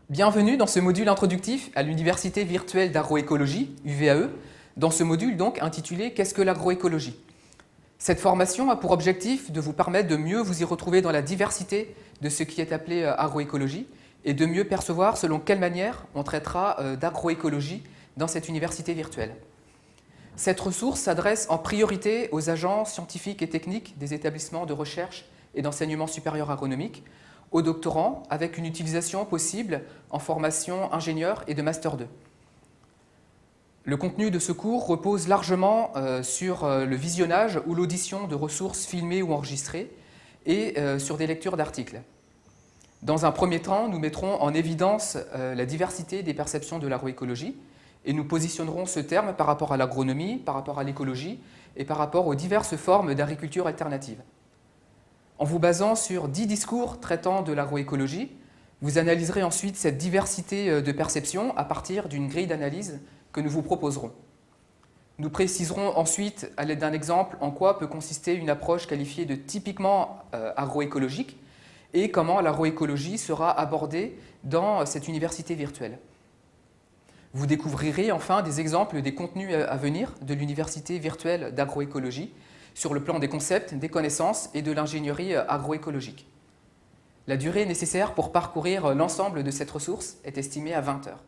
Bienvenue dans ce module introductif à l'Université virtuelle d'agroécologie, UVAE, dans ce module donc intitulé « Qu'est-ce que l'agroécologie ?» Cette formation a pour objectif de vous permettre de mieux vous y retrouver dans la diversité de ce qui est appelé agroécologie et de mieux percevoir selon quelle manière on traitera d'agroécologie dans cette université virtuelle. Cette ressource s'adresse en priorité aux agents scientifiques et techniques des établissements de recherche et d'enseignement supérieur agronomique, aux doctorants, avec une utilisation possible en formation ingénieur et de Master 2. Le contenu de ce cours repose largement sur le visionnage ou l'audition de ressources filmées ou enregistrées et sur des lectures d'articles. Dans un premier temps, nous mettrons en évidence la diversité des perceptions de l'agroécologie et nous positionnerons ce terme par rapport à l'agronomie, par rapport à l'écologie et par rapport aux diverses formes d'agriculture alternative. En vous basant sur 10 discours traitant de l'agroécologie, vous analyserez ensuite cette diversité de perceptions à partir d'une grille d'analyse que nous vous proposerons. Nous préciserons ensuite, à l'aide d'un exemple, en quoi peut consister une approche qualifiée de typiquement agroécologique et comment l'agroécologie sera abordée dans cette université virtuelle. Vous découvrirez enfin des exemples des contenus à venir de l'université virtuelle d'agroécologie sur le plan des concepts, des connaissances et de l'ingénierie agroécologique. La durée nécessaire pour parcourir l'ensemble de cette ressource est estimée à 20 heures.